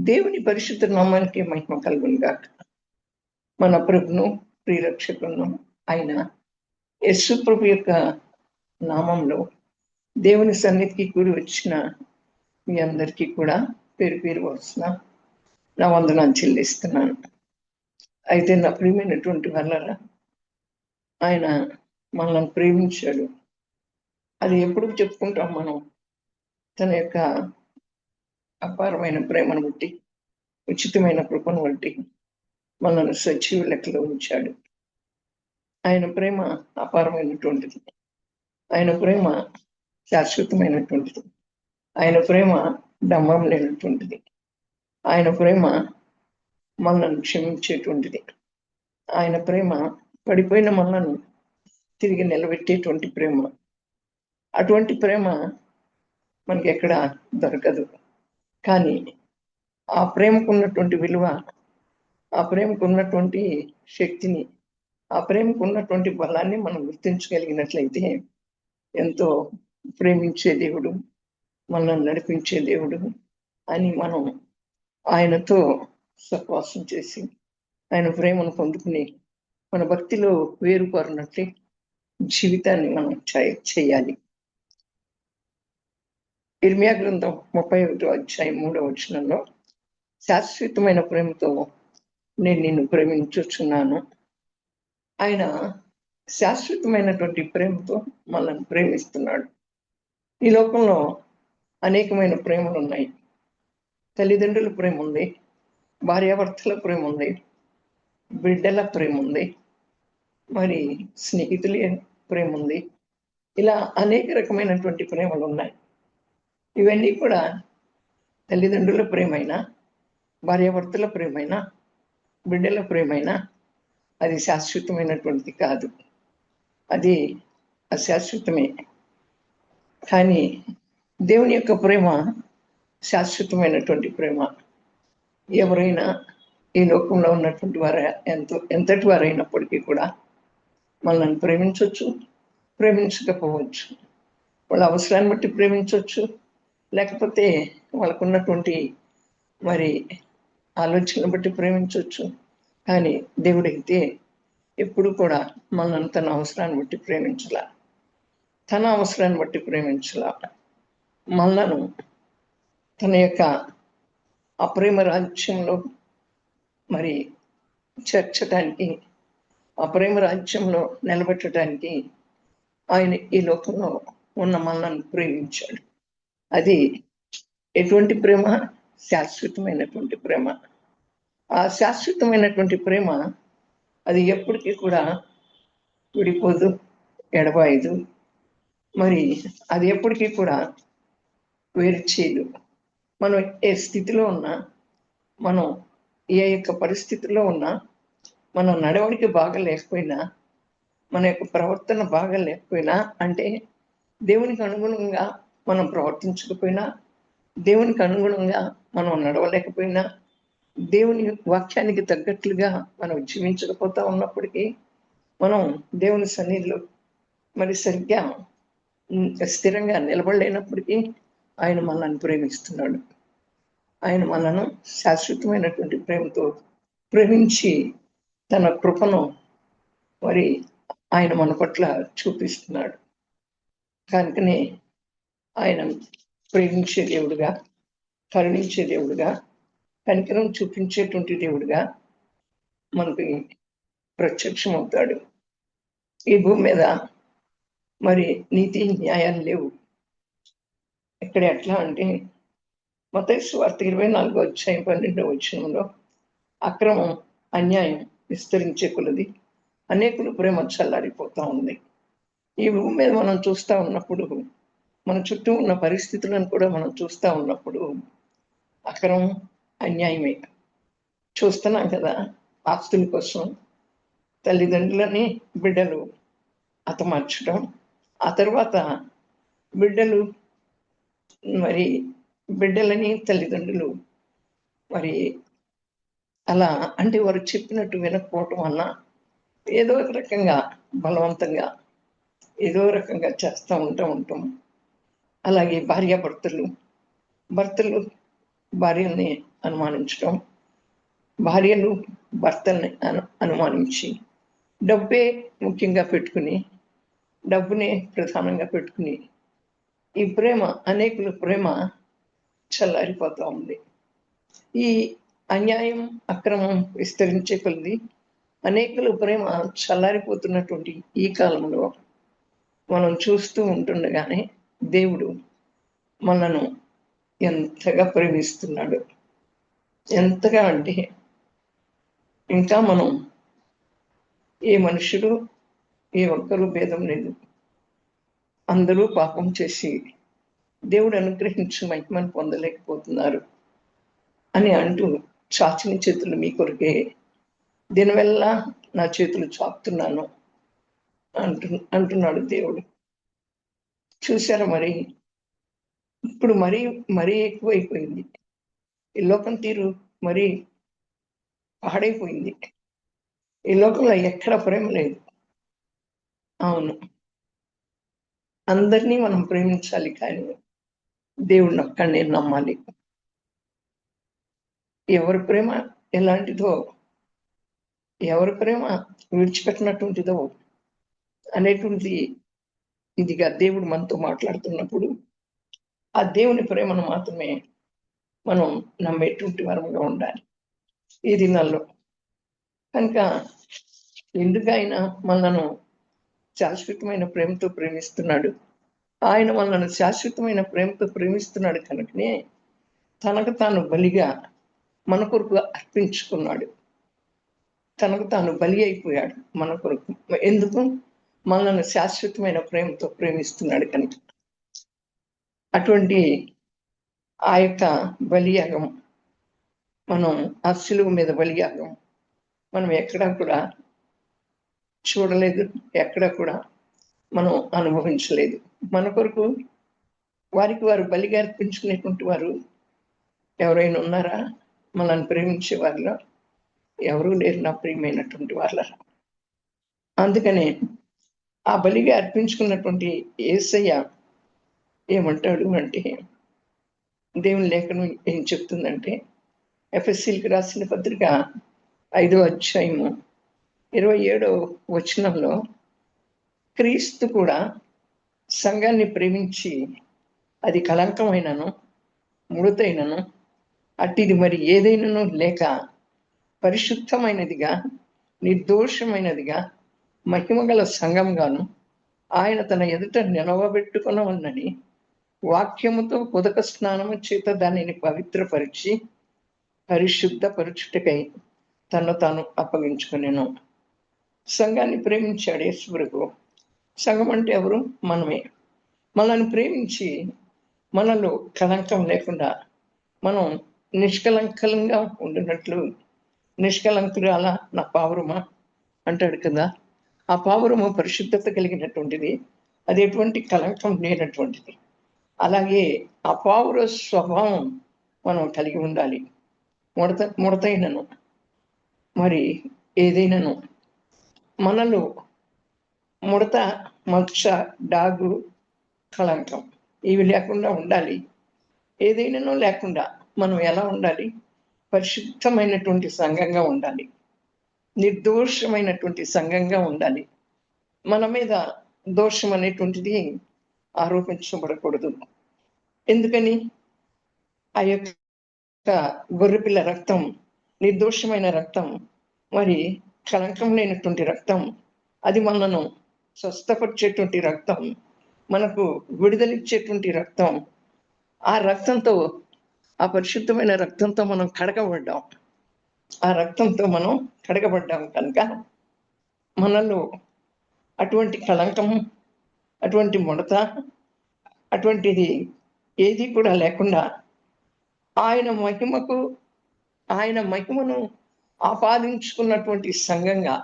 దేవుని పరిశుద్ధ నామానికి మహిమ కలుగును గాక. మన ప్రభును ప్రియరక్షకులను ఆయన యేసు ప్రభు యొక్క నామంలో దేవుని సన్నిధికి కూడి వచ్చిన మీ అందరికీ కూడా పేరు పేరు వస్తున్న నా వందనాలు చెల్లిస్తున్నాను. అయితే నా ప్రియమైనటువంటి వాళ్ళరా, ఆయన మనల్ని ప్రేమించాడు. అది ఎప్పుడు చెప్పుకుంటాం మనం? తన యొక్క అపారమైన ప్రేమను బట్టి, ఉచితమైన కృపను బట్టి మనల్ని సజీవ లెక్కలో ఉంచాడు. ఆయన ప్రేమ అపారమైనటువంటిది. ఆయన ప్రేమ శాశ్వతమైనటువంటిది. ఆయన ప్రేమ డంబం లేనటువంటిది. ఆయన ప్రేమ మనల్ని క్షమించేటువంటిది. ఆయన ప్రేమ పడిపోయిన మనల్ని తిరిగి నిలబెట్టేటువంటి ప్రేమ. అటువంటి ప్రేమ మనకి ఎక్కడ దొరకదు. కానీ ఆ ప్రేమకు ఉన్నటువంటి విలువ, ఆ ప్రేమకు ఉన్నటువంటి శక్తిని, ఆ ప్రేమకు ఉన్నటువంటి బలాన్ని మనం గుర్తించగలిగినట్లయితే ఎంతో ప్రేమించే దేవుడు, మనల్ని నడిపించే దేవుడు అని మనం ఆయనతో సహవాసం చేసి ఆయన ప్రేమను పొందుకుని మన భక్తిలో వేరుపారినట్లే జీవితాన్ని మనం చేయాలి. ఇర్మియా గ్రంథం 31వ అధ్యాయం 3వ వచనంలో, శాశ్వతమైన ప్రేమతో నేను నిన్ను ప్రేమించుచున్నాను. ఆయన శాశ్వతమైనటువంటి ప్రేమతో మనల్ని ప్రేమిస్తున్నాడు. ఈ లోకంలో అనేకమైన ప్రేమలు ఉన్నాయి. తల్లిదండ్రుల ప్రేమ ఉంది, భార్యాభర్తల ప్రేమ ఉంది, బిడ్డల ప్రేమ ఉంది, మరి స్నేహితుల ప్రేమ ఉంది. ఇలా అనేక రకమైనటువంటి ప్రేమలు ఉన్నాయి. ఇవన్నీ కూడా తల్లిదండ్రుల ప్రేమైనా, భార్యాభర్తల ప్రేమైనా, బిడ్డల ప్రేమైనా అది శాశ్వతమైనటువంటిది కాదు. అది అశాశ్వతమే. కానీ దేవుని యొక్క ప్రేమ శాశ్వతమైనటువంటి ప్రేమ. ఎవరైనా ఈ లోకంలో ఉన్నటువంటి వారు ఎంతటి వారైనప్పటికీ కూడా మనల్ని ప్రేమించవచ్చు, ప్రేమించకపోవచ్చు. వాళ్ళ అవసరాన్ని బట్టి ప్రేమించవచ్చు, లేకపోతే వాళ్ళకున్నటువంటి మరి ఆలోచనలు బట్టి ప్రేమించవచ్చు. కానీ దేవుడైతే ఎప్పుడు కూడా మనల్ని తన అవసరాన్ని బట్టి ప్రేమించలా, తన అవసరాన్ని బట్టి ప్రేమించలా. మనలను తన యొక్క అప్రేమ రాజ్యంలో మరి చేర్చడానికి, ఆ ప్రేమ రాజ్యంలో నిలబెట్టడానికి ఆయన ఈ లోకంలో ఉన్న మనల్ని ప్రేమించాడు. అది ఎటువంటి ప్రేమ? శాశ్వతమైనటువంటి ప్రేమ. ఆ శాశ్వతమైనటువంటి ప్రేమ అది ఎప్పటికీ కూడా విడిపోదు, ఎడబాయదు. మరి అది ఎప్పటికీ కూడా వేరు చేయదు. మనం ఏ స్థితిలో ఉన్నా, మనం ఏ యొక్క పరిస్థితిలో ఉన్నా, మన నడవడికి బాగా లేకపోయినా, మన యొక్క ప్రవర్తన బాగా లేకపోయినా, అంటే దేవునికి అనుగుణంగా మనం ప్రవర్తించకపోయినా, దేవునికి అనుగుణంగా మనం నడవలేకపోయినా, దేవుని వాక్యానికి తగ్గట్లుగా మనం జీవించకపోతా ఉన్నప్పటికీ, మనం దేవుని సన్నిధిలో మరి సరిగ్గా స్థిరంగా నిలబడలేనప్పటికీ ఆయన మనల్ని ప్రేమిస్తున్నాడు. ఆయన మనను శాశ్వతమైనటువంటి ప్రేమతో ప్రేమించి తన కృపను మరి ఆయన మన పట్ల చూపిస్తున్నాడు. కనుకనే ఆయన ప్రేమించే దేవుడుగా, కరుణించే దేవుడుగా, కనికరం చూపించేటువంటి దేవుడుగా మనకి ప్రత్యక్షమవుతాడు. ఈ భూమి మీద మరి నీతి న్యాయాలు లేవు. ఇక్కడ ఎట్లా అంటే మత్తయి సువార్త 24వ అధ్యాయం 12వ వచనంలో, అక్రమం అన్యాయం విస్తరించే కొలది అనేకులు ప్రేమ చల్లారిపోతా ఉంది. ఈ భూమి మీద మనం చూస్తూ ఉన్నప్పుడు, మన చుట్టూ ఉన్న పరిస్థితులను కూడా మనం చూస్తూ ఉన్నప్పుడు అక్రమం అన్యాయమే చూస్తున్నాం కదా. ఆస్తుల కోసం తల్లిదండ్రులని బిడ్డలు హతమార్చడం, ఆ తర్వాత బిడ్డలు మరి బిడ్డలని తల్లిదండ్రులు మరి అలా అంటే వారు చెప్పినట్టు వినకపోవటం వల్ల ఏదో ఒక రకంగా బలవంతంగా ఏదో రకంగా చేస్తూ ఉంటాం. అలాగే భార్యాభర్తలు, భర్తలు భార్యల్ని అనుమానించడం, భార్యలు భర్తల్ని అనుమానించి, డబ్బే ముఖ్యంగా పెట్టుకుని, డబ్బునే ప్రధానంగా పెట్టుకుని ఈ ప్రేమ, అనేకుల ప్రేమ చల్లారిపోతూ ఉంది. ఈ అన్యాయం, అక్రమం విస్తరించే కొద్ది అనేకుల ప్రేమ చల్లారిపోతున్నటువంటి ఈ కాలంలో మనం చూస్తూ ఉంటుండగానే దేవుడు మనను ఎంతగా ప్రేమిస్తున్నాడు. ఎంతగా అంటే ఇంకా మనం ఏ మనుషుడు, ఏ ఒక్కరు భేదం లేదు, అందరూ పాపం చేసి దేవుడు అనుగ్రహించి మహిమను పొందలేకపోతున్నారు అని అంటూ చాచిన చేతులు మీ కొరకే దినవెల్లా నా చేతులు చాపుతున్నాను అంటున్నాడు దేవుడు. చూసారా మరి, ఇప్పుడు మరీ మరీ ఎక్కువైపోయింది. ఈ లోకం తీరు మరీ పాడైపోయింది. ఈ లోకంలో ఎక్కడ ప్రేమ లేదు. అవును, అందరినీ మనం ప్రేమించాలి, కానీ దేవుడిని ఒక్కడినే నమ్మాలి. ఎవరి ప్రేమ ఎలాంటిదో, ఎవరి ప్రేమ విడిచిపెట్టినటువంటిదో అనేటువంటి ఇదిగా దేవుడు మనతో మాట్లాడుతున్నప్పుడు ఆ దేవుని ప్రేమను మాత్రమే మనం నమ్మేటువంటి వరంగా ఉండాలి ఈ దినాల్లో. కనుక ఎందుకు ఆయన మనను శాశ్వతమైన ప్రేమతో ప్రేమిస్తున్నాడు? ఆయన మనల్ని శాశ్వతమైన ప్రేమతో ప్రేమిస్తున్నాడు కనుకనే తనకు తాను బలిగా మన కొరకు అర్పించుకున్నాడు. తనకు తాను బలి అయిపోయాడు మన కొరకు. ఎందుకు? మనల్ని శాశ్వతమైన ప్రేమతో ప్రేమిస్తున్నాడు కనుక. అటువంటి ఆ యొక్క బలియాగం, మనం ఆ శిలువ మీద బలియాగం మనం ఎక్కడా కూడా చూడలేదు, ఎక్కడా కూడా మనం అనుభవించలేదు. మన కొరకు వారికి వారు బలిగా అర్పించుకునేటువంటి వారు ఎవరైనా ఉన్నారా? మనల్ని ప్రేమించే వారిలో ఎవరూ లేరు, నా ప్రియమైనటువంటి వాళ్ళ. అందుకనే ఆ బలిగా అర్పించుకున్నటువంటి యేసయ్య ఏమంటాడు అంటే, దేవుని లేఖనం ఏం చెప్తుందంటే, ఎఫెసీయులకు రాసిన పత్రిక 5వ అధ్యాయము 27వ వచనంలో, క్రీస్తు కూడా సంఘాన్ని ప్రేమించి అది కళంకమైనను ముడతైనను అట్టిది మరి ఏదైనాను లేక పరిశుద్ధమైనదిగా నిర్దోషమైనదిగా మహిమగల సంఘంగాను ఆయన తన ఎదుట నిలవబెట్టుకొనవలనని వాక్యముతో ఉదక స్నానము చేత దానిని పవిత్రపరిచి పరిశుద్ధపరచుటకై తను తాను అప్పగించుకునేను. సంఘాన్ని ప్రేమించాడు యేసుప్రభు. సంఘం అంటే ఎవరు? మనమే. మనల్ని ప్రేమించి మనలో కళంకం లేకుండా మనం నిష్కలంకంగా ఉండినట్లు, నిష్కలంకురాల నా పావురమా అంటాడు కదా, ఆ పావురము పరిశుద్ధత కలిగినటువంటిది, అది ఎటువంటి కళంకం లేనటువంటిది. అలాగే ఆ పావుర స్వభావం మనం కలిగి ఉండాలి. ముడతైనను మరి ఏదైనాను మనలో ముడత, మచ్చ, డాగు, కళంకం ఇవి లేకుండా ఉండాలి. ఏదైనానో లేకుండా మనం ఎలా ఉండాలి? పరిశుద్ధమైనటువంటి సంఘంగా ఉండాలి, నిర్దోషమైనటువంటి సంఘంగా ఉండాలి. మన మీద దోషం అనేటువంటిది ఆరోపించబడకూడదు. ఎందుకని? ఆ యొక్క గొర్రెపిల్ల రక్తం నిర్దోషమైన రక్తం, మరి కళంకం లేనటువంటి రక్తం, అది మనను స్వస్థపరిచేటువంటి రక్తం, మనకు విడుదలిచ్చేటువంటి రక్తం. ఆ రక్తంతో, ఆ పరిశుద్ధమైన రక్తంతో మనం కడగబడ్డాం. ఆ రక్తంతో మనం కడగబడ్డాం కనుక మనలో అటువంటి కళంకము, అటువంటి ముడత, అటువంటిది ఏది కూడా లేకుండా ఆయన మహిమకు, ఆయన మహిమను ఆపాదించుకున్నటువంటి సంఘంగా,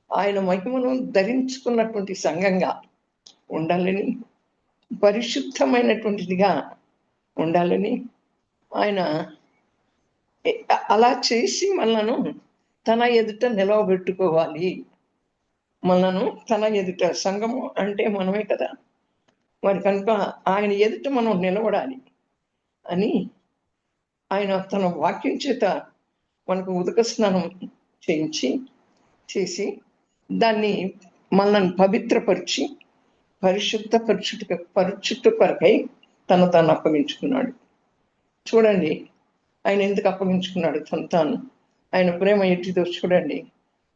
ఆయన మహిమను ధరించుకున్నటువంటి సంఘంగా ఉండాలని, పరిశుద్ధమైనటువంటిదిగా ఉండాలని ఆయన అలా చేసి మనలను తన ఎదుట నిలవబెట్టుకోవాలి. మనను తన ఎదుట, సంఘము అంటే మనమే కదా, మరి కనుక ఆయన ఎదుట మనం నిలబడాలి అని ఆయన తన వాక్యం చేత మనకు ఉదక స్నానం చేసి దాన్ని మనల్ని పవిత్రపరిచి పరిశుద్ధ కొరకై తాను అప్పగించుకున్నాడు. చూడండి ఆయన ఎందుకు అప్పగించుకున్నాడు తాను. ఆయన ప్రేమ ఎట్టిదో చూడండి.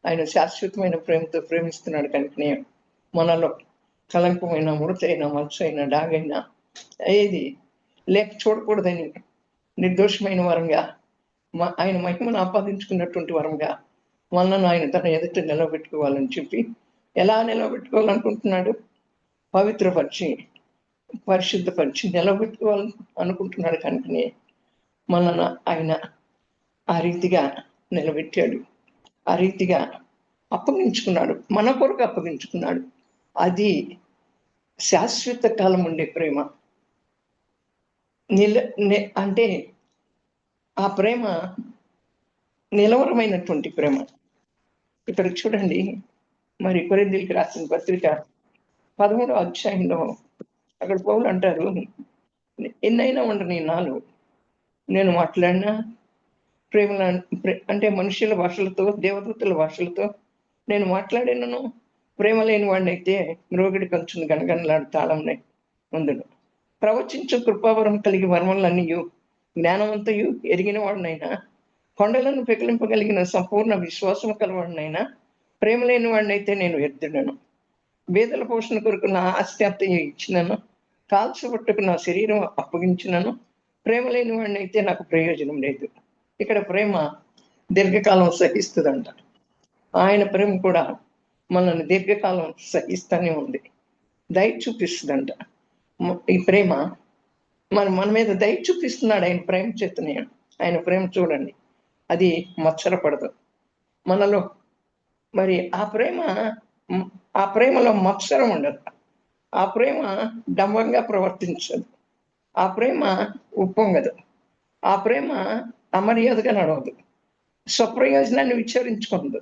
ఆయన శాశ్వతమైన ప్రేమతో ప్రేమిస్తున్నాడు కనుకనే మనలో కలంకమైన, ముడతైన, మచ్చైన, డాగైనా ఏది లేక చూడకూడదని నిర్దోషమైన వరంగా ఆయన మహిమను ఆపాదించుకున్నటువంటి వరంగా మనల్ని ఆయన తన ఎదుట నిలబెట్టుకోవాలని చెప్పి ఎలా నిలబెట్టుకోవాలనుకుంటున్నాడు? పవిత్రపరిచి పరిశుద్ధపరిచి నిలబెట్టుకోవాలని అనుకుంటున్నాడు కనుకనే మనల్ని ఆయన ఆ రీతిగా నిలబెట్టాడు, ఆ రీతిగా అప్పగించుకున్నాడు, మన కొరకు అప్పగించుకున్నాడు. అది శాశ్వత కాలం ఉండే ప్రేమ. అంటే ఆ ప్రేమ నిలవరమైనటువంటి ప్రేమ. ఇక్కడ చూడండి, మరి కొరింథీయులకు రాసిన పత్రిక 13వ అధ్యాయంలో అక్కడ పౌలు అంటారు, ఎన్నైనా ఉండని నాలో నేను మాట్లాడినా ప్రేమ అంటే మనుషుల భాషలతో, దేవదూతల భాషలతో నేను మాట్లాడినను ప్రేమ లేని వాడినైతే మ్రోగిడి కంచుని గనగనలాడు తాళంనే ముందును. ప్రవచించు కృపావరం కలిగి వరములన్నీయు జ్ఞానవంతయు ఎరిగిన వాడినైనా, కొండలను పెకిలింపగలిగిన సంపూర్ణ విశ్వాసము కలవాడినైనా ప్రేమ లేని వాడినైతే నేను వ్యర్థుడను. బీదల పోషణ కొరకు నా ఆస్తి అంతయు ఇచ్చినను, కాల్చబట్టుకు నా శరీరం అప్పగించినను ప్రేమ లేని వాడినైతే నాకు ప్రయోజనం లేదు. ఇక్కడ ప్రేమ దీర్ఘకాలం సహిస్తుందంట. ఆయన ప్రేమ కూడా మనల్ని దీర్ఘకాలం సహిస్తూనే ఉంది, దయ చూపిస్తుందంట. ఈ ప్రేమ మన మీద దయ చూపిస్తున్నాడు ఆయన ప్రేమ చేతనే. ఆయన ప్రేమ చూడండి, అది మత్సరపడదు మనలో. మరి ఆ ప్రేమలో మత్సరం ఉండదు, ఆ ప్రేమ డంబంగా ప్రవర్తించదు, ఆ ప్రేమ ఉప్పొంగదు, ఆ ప్రేమ అమర్యాదగా నడవదు, స్వప్రయోజనాన్ని విచారించుకోదు,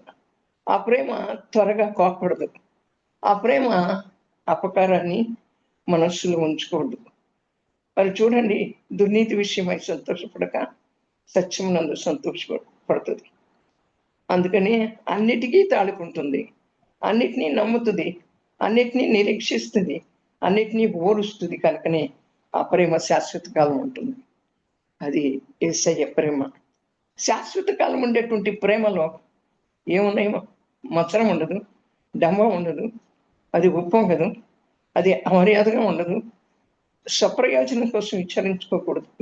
ఆ ప్రేమ త్వరగా కోపడదు, ఆ ప్రేమ అపకారాన్ని మనస్సులో ఉంచుకోదు. మరి చూడండి, దుర్నీతి విషయమై సంతోషపడక సత్యమునందు సంతోషపడుతుంది. అందుకని అన్నిటికీ తాళుకుంటుంది, అన్నిటినీ నమ్ముతుంది, అన్నిటినీ నిరీక్షిస్తుంది, అన్నిటినీ ఓరుస్తుంది. కనుకనే ఆ ప్రేమ శాశ్వత కాలం ఉంటుంది. అది యేసయ్య ప్రేమ. శాశ్వత కాలం ఉండేటువంటి ప్రేమలో ఏమున్నాయో? మత్సరం ఉండదు, డంబం ఉండదు, అది ఉప్పొంగదు, అది అమర్యాదగా ఉండదు, స్వప్రయోజనం కోసం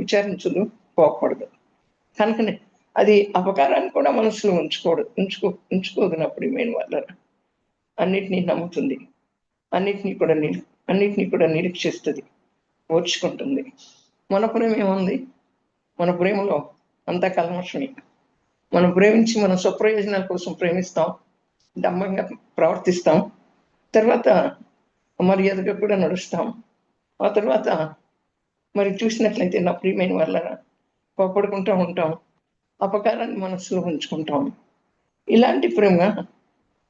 విచారించదు, కోపడదు. కనుకనే అది అపకారాన్ని కూడా మనసులో ఉంచుకోదు. ప్రియమైన వాళ్ళ అన్నిటినీ నమ్ముతుంది, అన్నిటినీ కూడా నిరీక్షిస్తుంది, ఓర్చుకుంటుంది. మన ప్రేమ ఏముంది? మన ప్రేమలో అంతా కల్మషమే. మనం ప్రేమించి మన స్వప్రయోజనాల కోసం ప్రేమిస్తాం, డంబంగా ప్రవర్తిస్తాం, తర్వాత మర్యాదగా కూడా నడుస్తాం. ఆ తర్వాత మరి చూసినట్లయితే నా ప్రియమైన వాళ్ళ కోపడుకుంటూ ఉంటాం, అపకారాన్ని మనసులో ఉంచుకుంటాం. ఇలాంటి ప్రేమ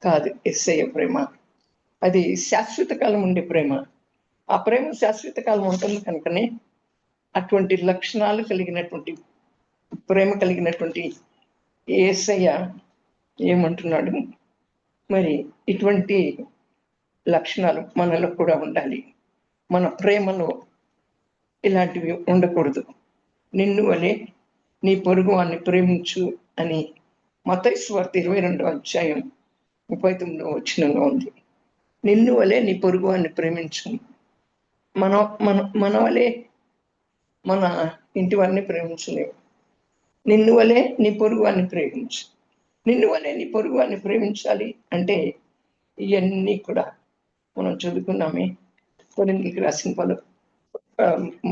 కాదు యేసయ్య ప్రేమ. అది శాశ్వత కాలం ఉండే ప్రేమ. ఆ ప్రేమ శాశ్వత కాలం ఉంటుంది కనుకనే అటువంటి లక్షణాలు కలిగినటువంటి ప్రేమ కలిగినటువంటి యేసయ్య ఏమంటున్నాడు? మరి ఇటువంటి లక్షణాలు మనలో కూడా ఉండాలి. మన ప్రేమలో ఇలాంటివి ఉండకూడదు. నిన్ను వలె నీ పొరుగు వాన్ని ప్రేమించు అని మత్తయి సువార్త 22వ అధ్యాయం 39వ వచనంలో ఉంది. నిన్ను వలె నీ పొరుగు వాన్ని ప్రేమించు. మన వలె మన ఇంటి వారిని ప్రేమించలేవు. నిన్ను వలె నీ పొరుగు వాన్ని ప్రేమించు. నిన్ను వలె నీ పొరుగు వాన్ని ప్రేమించాలి అంటే ఇవన్నీ కూడా మనం చదువుకున్నామే. కొరింథీయులకు రాసిన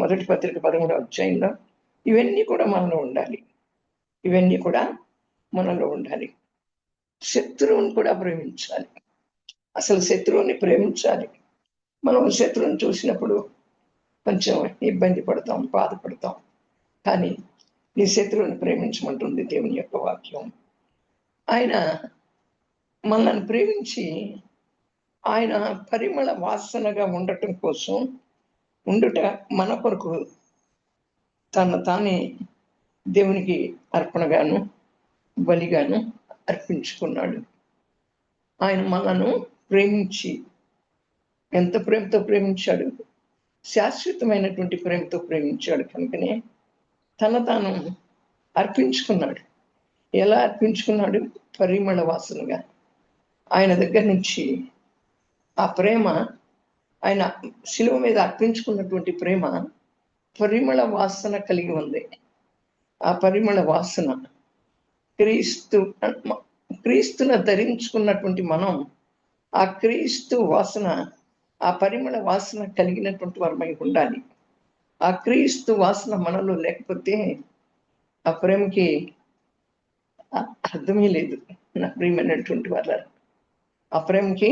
మొదటి పత్రిక 13వ అధ్యాయంలో ఇవన్నీ కూడా మనలో ఉండాలి. ఇవన్నీ కూడా మనలో ఉండాలి. శత్రువుని కూడా ప్రేమించాలి. అసలు శత్రువుని ప్రేమించాలి. మనం శత్రువుని చూసినప్పుడు కొంచెం ఇబ్బంది పడతాం, బాధపడతాం. కానీ నీ శత్రువుని ప్రేమించమంటుంది దేవుని యొక్క వాక్యం. ఆయన మనల్ని ప్రేమించి ఆయన పరిమళ వాసనగా ఉండటం కోసం మన కొరకు తానే దేవునికి అర్పణగాను బలిగాను అర్పించుకున్నాడు. ఆయన మనను ప్రేమించి ఎంత ప్రేమతో ప్రేమించాడు, శాశ్వతమైనటువంటి ప్రేమతో ప్రేమించాడు. కనుకనే తాను అర్పించుకున్నాడు. ఎలా అర్పించుకున్నాడు? పరిమళ వాసనగా. ఆయన దగ్గర నుంచి ఆ ప్రేమ, ఆయన శిలువ మీద అర్పించుకున్నటువంటి ప్రేమ పరిమళ వాసన కలిగి ఉంది. ఆ పరిమళ వాసన క్రీస్తును ధరించుకున్నటువంటి మనం ఆ క్రీస్తు వాసన, ఆ పరిమళ వాసన కలిగినటువంటి వారమై ఉండాలి. ఆ క్రీస్తు వాసన మనలో లేకపోతే ఆ ప్రేమకి అర్థమే లేదు. నా ప్రియమైనటువంటి వాళ్ళ, ఆ ప్రేమకి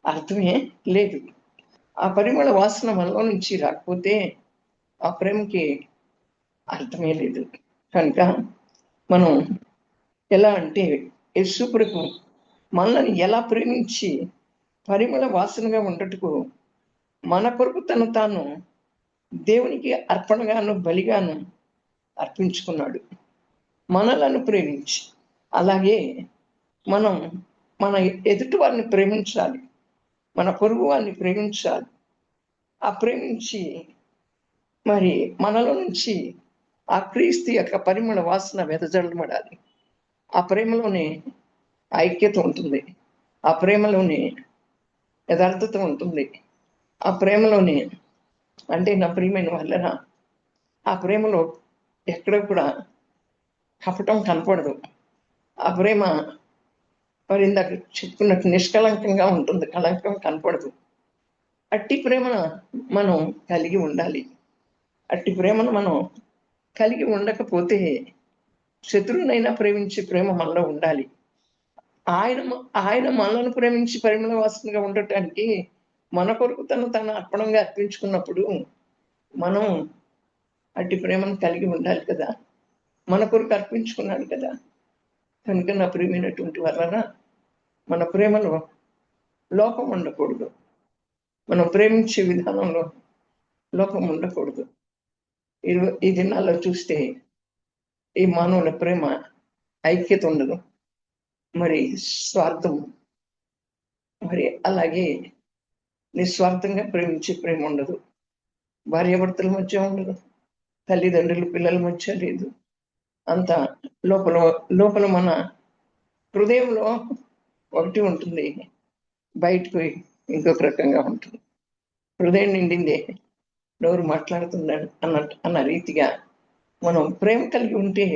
అర్థమే లేదు. ఆ పరిమళ వాసన మనలో నుంచి రాకపోతే ఆ ప్రేమకి అర్థమే లేదు. కనుక మనం ఎలా అంటే, యేసు ప్రభు మనల్ని ఎలా ప్రేమించి పరిమళ వాసనగా ఉండటకు మన కొరకు తాను దేవునికి అర్పణగాను బలిగాను అర్పించుకున్నాడు, మనలను ప్రేమించి. అలాగే మనం మన ఎదుటి వారిని ప్రేమించాలి, మన పొరుగు వారిని ప్రేమించాలి. ఆ ప్రేమించి మరి మనలో నుంచి ఆ క్రీస్తు యొక్క పరిమళ వాసన వెదజల్లబడాలి. ఆ ప్రేమలోనే ఐక్యత ఉంటుంది, ఆ ప్రేమలోనే యథార్థత ఉంటుంది, ఆ ప్రేమలోనే అంటే నా ప్రియమైన వాళ్ళరా, ఆ ప్రేమలో ఎక్కడ కూడా కపటం కనపడదు. ఆ ప్రేమ మరి ఇందాక చెప్పుకున్నట్టు నిష్కలంకంగా ఉంటుంది, కళంకం కనపడదు. అట్టి ప్రేమను మనం కలిగి ఉండాలి. అట్టి ప్రేమను మనం కలిగి ఉండకపోతే శత్రువునైనా ప్రేమించే ప్రేమ మనలో ఉండాలి. ఆయన మనల్ని ప్రేమించి పరిమళ వాసనగా ఉండటానికి మన కొరకు తాను అర్పణంగా అర్పించుకున్నప్పుడు మనం అట్టి ప్రేమను కలిగి ఉండాలి కదా. మన కొరకు అర్పించుకున్నాడు కదా. కనుక నా ప్రియమైనటువంటి వలన మన ప్రేమలో లోపం ఉండకూడదు, మనం ప్రేమించే విధానంలో లోపం ఉండకూడదు. ఈ దినాల్లో చూస్తే ఈ మానవుల ప్రేమ ఐక్యత ఉండదు, మరి స్వార్థం, మరి అలాగే నిస్వార్థంగా ప్రేమించే ప్రేమ ఉండదు, భార్యాభర్తల మధ్య ఉండదు, తల్లిదండ్రులు పిల్లల మధ్య లేదు. అంత లోపల లోపల మన హృదయంలో ఒకటి ఉంటుంది, బయటకు ఇంకొక రకంగా ఉంటుంది. హృదయం నిండిందే నోరు మాట్లాడుతున్నాడు అన్న రీతిగా మనం ప్రేమ కలిగి ఉంటే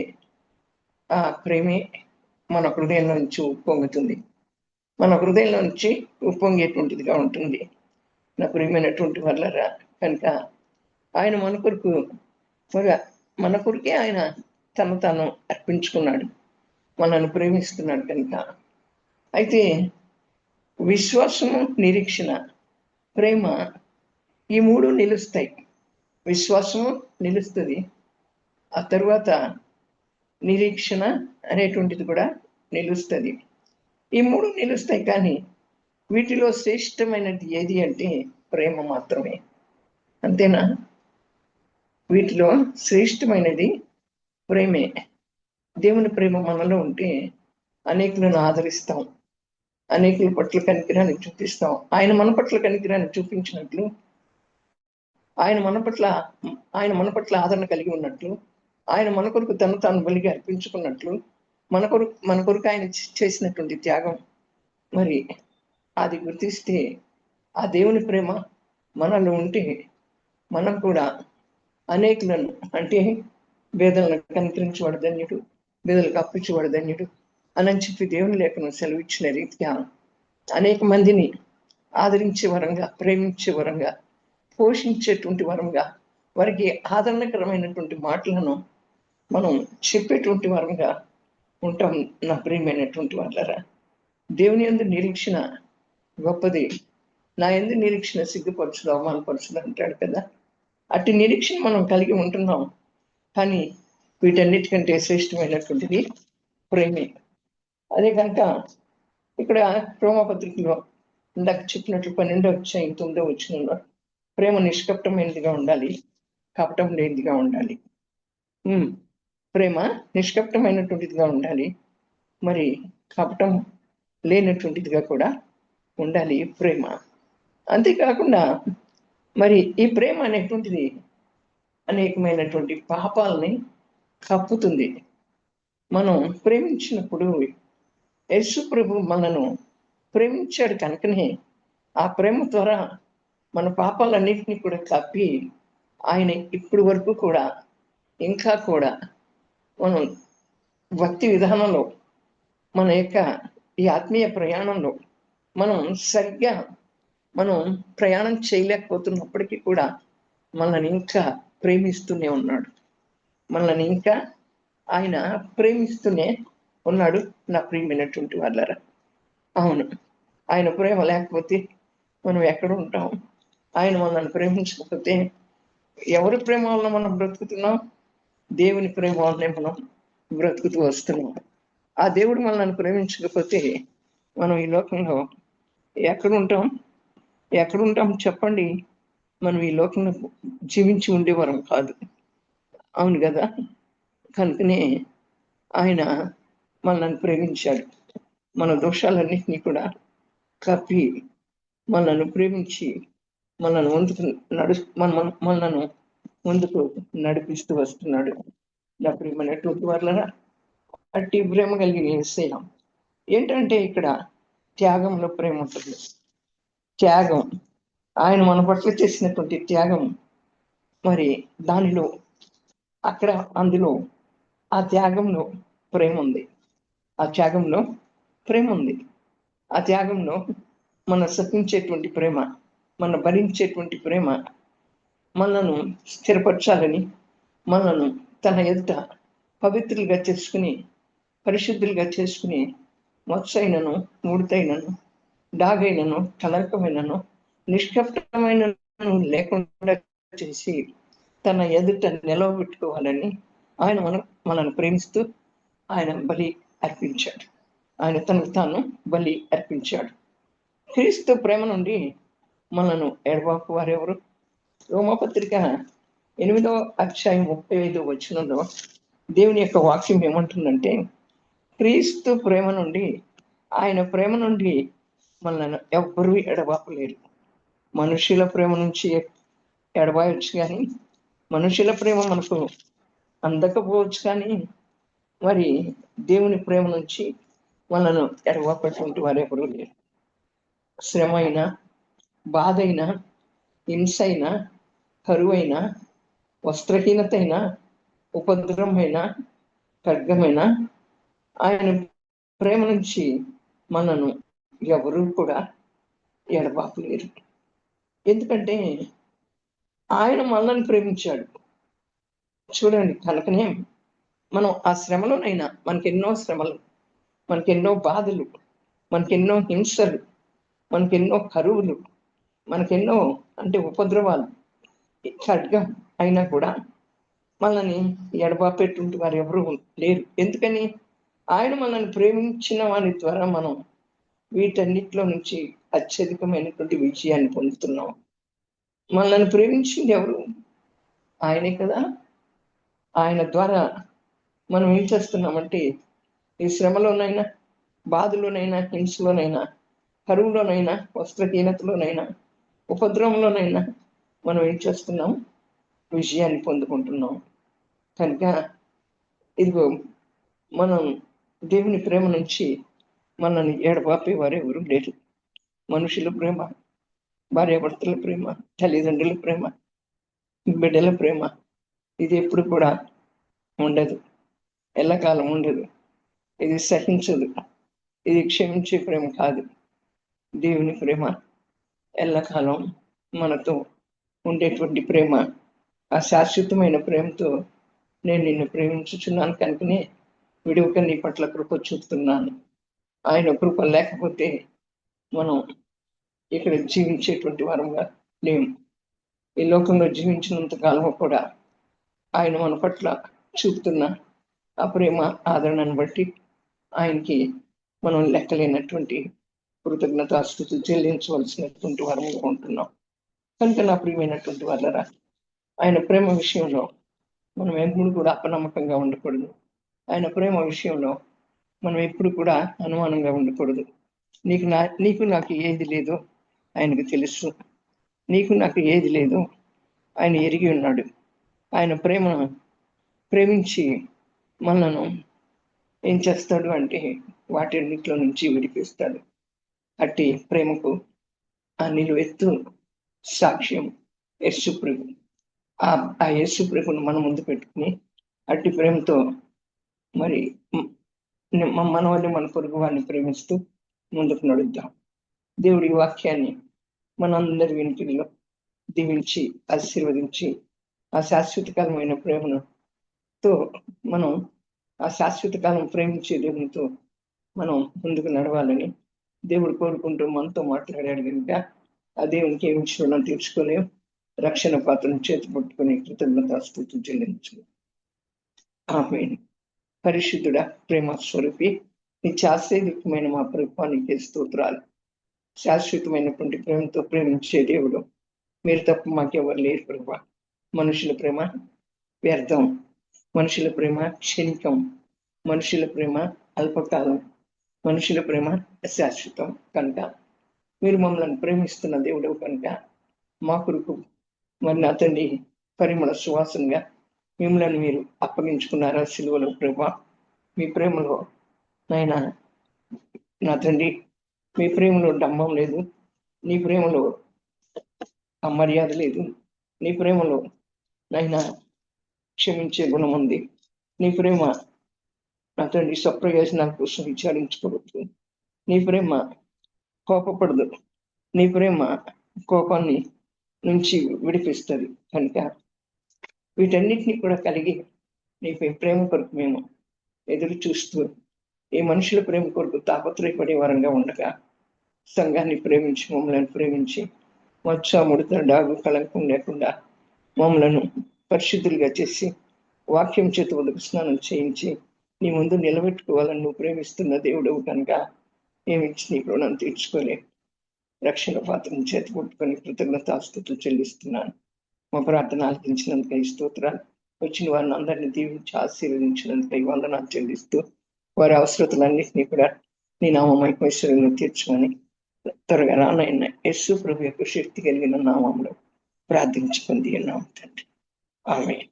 ఆ ప్రేమే మన హృదయంలో నుంచి ఉప్పొంగుతుంది, మన హృదయంలో నుంచి ఉప్పొంగేటువంటిదిగా ఉంటుంది. నా ప్రియమైనటువంటి వాళ్ళరా, కనుక ఆయన మన కొరకే ఆయన తాను అర్పించుకున్నాడు, మనల్ని ప్రేమిస్తున్నాడు. కనుక అయితే విశ్వాసము, నిరీక్షణ, ప్రేమ, ఈ మూడు నిలుస్తాయి. విశ్వాసము నిలుస్తుంది, ఆ తరువాత నిరీక్షణ అనేటువంటిది కూడా నిలుస్తుంది. ఈ మూడు నిలుస్తాయి, కానీ వీటిలో శ్రేష్టమైనది ఏది అంటే ప్రేమ మాత్రమే. అంతేనా? వీటిలో శ్రేష్టమైనది ప్రేమే. దేవుని ప్రేమ మనలో ఉంటే అనేకులను ఆదరిస్తాం, అనేకుల పట్ల కనికరాన్ని చూపిస్తాం. ఆయన మన పట్ల కనికరాన్ని చూపించినట్లు, ఆయన మన పట్ల ఆదరణ కలిగి ఉన్నట్లు, ఆయన మన కొరకు తాను బలిగా అర్పించుకున్నట్లు, మన కొరకు ఆయన చేసినటువంటి త్యాగం, మరి అది గుర్తిస్తే ఆ దేవుని ప్రేమ మనలో ఉంటే మనం కూడా అనేకులను, అంటే పేదలను కనికరించేవాడు ధన్యుడు, పేదలకు అప్పించేవాడు ధన్యుడు అని చెప్పి దేవుని లేఖనం సెలవిచ్చిన రీతిగా అనేక మందిని ఆదరించే వరంగా, ప్రేమించే వరంగా, పోషించేటువంటి వరంగా, వారికి ఆదరణకరమైనటువంటి మాటలను మనం చెప్పేటువంటి వరంగా ఉంటాం. నా ప్రియమైనటువంటి వాళ్ళరా, దేవుని యందు నిరీక్షణ గొప్పది. నా యందు నిరీక్షణ సిగ్గుపరచుదు, అవమానపరచుదు అంటాడు కదా. అట్టి నిరీక్షణ మనం కలిగి ఉంటున్నాం, కానీ వీటన్నిటికంటే శ్రేష్టమైనటువంటిది ప్రేమే. అదే కనుక ఇక్కడ రోమాపత్రికలో ఇందాక చెప్పినట్లు 12వ అధ్యాయం 9వ వచనంలో ప్రేమ నిష్కపటమైనదిగా ఉండాలి, కపటం లేనిదిగా ఉండాలి. ప్రేమ నిష్కపటమైనటువంటిదిగా ఉండాలి, మరి కపటం లేనటువంటిదిగా కూడా ఉండాలి ప్రేమ. అంతేకాకుండా మరి ఈ ప్రేమ అనేటువంటిది అనేకమైనటువంటి పాపాలని కప్పుతుంది. మనం ప్రేమించినప్పుడు యేసు ప్రభు మనను ప్రేమించాడు కనుకనే ఆ ప్రేమ ద్వారా మన పాపాలన్నింటినీ కూడా కప్పి ఆయన ఇప్పటి వరకు కూడా ఇంకా కూడా మనం భక్తి విధానంలో మన యొక్క ఈ ఆత్మీయ ప్రయాణంలో మనం సరిగ్గా మనం ప్రయాణం చేయలేకపోతున్నప్పటికీ కూడా మనల్ని ఇంకా ప్రేమిస్తూనే ఉన్నాడు. మనల్ని ఇంకా ఆయన ప్రేమిస్తూనే ఉన్నాడు నా ప్రియమైనటువంటి వాళ్ళరా. అవును, ఆయన ప్రేమ లేకపోతే మనం ఎక్కడ ఉంటాం? ఆయన మనల్ని ప్రేమించకపోతే ఎవరి ప్రేమ వల్ల మనం బ్రతుకుతున్నాం? దేవుని ప్రేమ వల్లనే మనం బ్రతుకుతూ వస్తున్నాం. ఆ దేవుడు మనల్ని ప్రేమించకపోతే మనం ఈ లోకంలో ఎక్కడుంటాం? ఎక్కడుంటాం చెప్పండి? మనం ఈ లోకంలో జీవించి ఉండేవారం కాదు. అవును కదా? కనుకనే ఆయన మనల్ని ప్రేమించాడు. మన దోషాలన్నింటినీ కూడా కప్పి మనల్ని ప్రేమించి మనల్ని మనల్ని ముందుకు నడిపిస్తూ వస్తున్నాడు. నా ప్రియమైనటువంటి వాళ్ళ అట్టి ప్రేమ కలిగిన యేసయ్య ఏంటంటే ఇక్కడ త్యాగంలో ప్రేమ ఉంటుంది. త్యాగం, ఆయన మన పట్ల చేసినటువంటి త్యాగం, మరి దానిలో అందులో ఆ త్యాగంలో ప్రేమ ఉంది. ఆ త్యాగంలో ప్రేమ ఉంది. ఆ త్యాగంలో మన సహించేటువంటి ప్రేమ, మన భరించేటువంటి ప్రేమ, మనను స్థిరపరచాలని, మనను తన ఎదుట పవిత్రులుగా చేసుకుని, పరిశుద్ధులుగా చేసుకుని, మచ్చైనను, ముడతైనను, డాగైనను, కలరకమైనను, నిష్కపటమైన లేకుండా చేసి తన ఎదుట నిలవబెట్టుకోవాలని ఆయన మనల్ని ప్రేమిస్తూ ఆయన బలి అర్పించాడు. ఆయన తనకు తాను బలి అర్పించాడు. క్రీస్తు ప్రేమ నుండి మనను ఎడబాపు వారెవరు? రోమపత్రిక 8వ అధ్యాయం 35వ వచనంలో దేవుని యొక్క వాక్యం ఏమంటుందంటే, క్రీస్తు ప్రేమ నుండి, ఆయన ప్రేమ నుండి మనల్ని ఎవ్వరూ ఎడబాపలేరు. మనుషుల ప్రేమ నుంచి ఎడబాయొచ్చు, కానీ మనుషుల ప్రేమ మనకు అందకపోవచ్చు, కానీ మరి దేవుని ప్రేమ నుంచి మనను ఎడబాపేటువంటి వారు ఎవరూ లేరు. శ్రమ అయినా, బాధ అయినా, హింస అయినా, కరువైనా, వస్త్రహీనతైన, ఉపద్రవమైన, ఖడ్గమైన, ఆయన ప్రేమ నుంచి మనను ఎవరూ కూడా ఎడబాపలేరు. ఎందుకంటే ఆయన మనల్ని ప్రేమించాడు. చూడండి, కనుకనే మనం ఆ శ్రమలోనైనా, మనకెన్నో శ్రమలు, మనకెన్నో బాధలు, మనకెన్నో హింసలు, మనకెన్నో కరువులు, మనకెన్నో అంటే ఉపద్రవాలు, ఖడ్గం అయినా కూడా మనల్ని ఎడబాపేటువంటి వారు ఎవరు లేరు. ఎందుకని? ఆయన మనల్ని ప్రేమించిన వారి ద్వారా మనం వీటన్నిటిలో నుంచి అత్యధికమైనటువంటి విజయాన్ని పొందుతున్నాం. మనల్ని ప్రేమించింది ఎవరు? ఆయనే కదా. ఆయన ద్వారా మనం ఏం చేస్తున్నామంటే, ఈ శ్రమలోనైనా, బాధలోనైనా, హింసలోనైనా, కరువులోనైనా, వస్త్రహీనతలోనైనా, ఉపద్రవంలోనైనా మనం ఏం చేస్తున్నాం? విజయాన్ని పొందుకుంటున్నాం. కనుక ఇదిగో మనం దేవుని ప్రేమ నుంచి మనల్ని ఎడబాపేవారు ఎవరు లేరు. మనుషుల ప్రేమ, భార్యాభర్తల ప్రేమ, తల్లిదండ్రుల ప్రేమ, బిడ్డల ప్రేమ, ఇది ఎప్పుడు కూడా ఉండదు, ఎల్లకాలం ఉండదు. ఇది సహించదు, ఇది క్షమించే ప్రేమ కాదు. దేవుని ప్రేమ ఎల్లకాలం మనతో ఉండేటువంటి ప్రేమ. ఆ శాశ్వతమైన ప్రేమతో నేను నిన్ను ప్రేమించుచున్నాను కనుకనే విడువక నీ పట్ల కృప చూపుతున్నాను. ఆయన కృప లేకపోతే మనం ఇక్కడ జీవించేటువంటి వారంగా లేము. ఈ లోకంలో జీవించినంత కాలం కూడా ఆయన మన పట్ల చూపుతున్న ఆ ప్రేమ ఆదరణను బట్టి ఆయనకి మనం లెక్కలేనటువంటి కృతజ్ఞతాస్తుతులు చెల్లించవలసినటువంటి వారంగా ఉంటున్నాం. కనుక నా ప్రియమైనటువంటి వాళ్ళరా, ఆయన ప్రేమ విషయంలో మనం ఎప్పుడు కూడా అపనమ్మకంగా ఉండకూడదు. ఆయన ప్రేమ విషయంలో మనం ఎప్పుడు కూడా అనుమానంగా ఉండకూడదు. నీకు నాకు ఏది లేదో ఆయనకు తెలుసు. నీకు నాకు ఏది లేదో ఆయన ఎరిగి ఉన్నాడు. ఆయన ప్రేమను ప్రేమించి మనలను ఏం చేస్తాడు అంటే వాటన్నిటిలో నుంచి విడిపిస్తాడు. అట్టి ప్రేమకు ఆ నిలువెత్తు సాక్ష్యం యేసు ప్రభు. ఆ యేసు ప్రభును మన ముందు పెట్టుకుని అట్టి ప్రేమతో మరి మన వల్ల మన పొరుగు వారిని ప్రేమిస్తూ ముందుకు నడుద్దాం. దేవుడి వాక్యాన్ని మనందరి వినికిడిలో దీవించి ఆశీర్వదించి ఆ శాశ్వతకాలమైన ప్రేమతో మనం ఆ శాశ్వత కాలం ప్రేమించే దేవునితో మనం ముందుకు నడవాలని దేవుడు కోరుకుంటూ మనతో మాట్లాడాడు కనుక ఆ దేవునికి ఏమి ఇచ్చినా తీర్చుకోలేం. రక్షణ పాత్రను చేతి పట్టుకుని కృతజ్ఞతాస్తుతులు చెల్లించు. ఆమేన్. పరిశుద్ధుడా, ప్రేమ స్వరూపి, నిత్యాశ్రయయుక్తమైన మా ప్రభుత్వానికి స్తోత్రాలు. శాశ్వతమైనటువంటి ప్రేమతో ప్రేమించే దేవుడు మీరు తప్ప మాకెవరు లేరు ప్రభు. మనుషుల ప్రేమ వ్యర్థం, మనుషుల ప్రేమ క్షణికం, మనుషుల ప్రేమ అల్పకాలం, మనుషుల ప్రేమ అశాశ్వతం. కనుక మీరు మమ్మల్ని ప్రేమిస్తున్న దేవుడు కనుక మా కొరకు మరి నా తండ్రి పరిమళ సువాసనగా మిమ్మల్ని మీరు అప్పగించుకున్నారా సిలువలో ప్రభా. మీ ప్రేమలో నాయన నా తండ్రి, మీ ప్రేమలో డంబం లేదు, నీ ప్రేమలో అమర్యాద లేదు, నీ ప్రేమలో నాయన క్షమించే గుణం ఉంది. నీ ప్రేమ నా తండ్రి స్వప్రయోజనాల కోసం విచారించుకోవద్దు. నీ ప్రేమ కోపపడదు, నీ ప్రేమ కోపాన్ని నుంచి విడిపిస్తుంది. కనుక వీటన్నిటిని కూడా కలిగి నీ ప్రేమ కొరకు మేము ఎదురు చూస్తూ ఈ మనుషుల ప్రేమ కొరకు తాపత్రయపడే వరంగా ఉండగా సంఘాన్ని ప్రేమించి మమ్మల్ని ప్రేమించి మచ్చ ముడత డాగు కళంకం లేకుండా మమ్మలను పరిశుద్ధులుగా చేసి వాక్యం చేత ఉదక స్నానం చేయించి నీ ముందు నిలబెట్టుకోవాలని నువ్వు ప్రేమిస్తున్న దేవుడవు కనుక ఏమిచ్చి నీ రుణం తీర్చుకొని రక్షణ పాత్రను చేతి పట్టుకొని కృతజ్ఞతాస్తుతులు చెల్లిస్తున్నాను. మా ప్రార్థన ఆలకించినందుకై స్తోత్రాలు. వచ్చిన వారిని అందరినీ దీవించి ఆశీర్వదించినందుకై వందనాలు చెల్లిస్తూ వారి అవసరతలన్నింటినీ కూడా నీ నామమైశ్వర్యంలో తీర్చుకొని త్వరగా రానైన యేసు ప్రభు యొక్క శక్తి కలిగిన నామంలో ప్రార్థించుకుంది అన్నాం తండ్రి. ఆమేన్.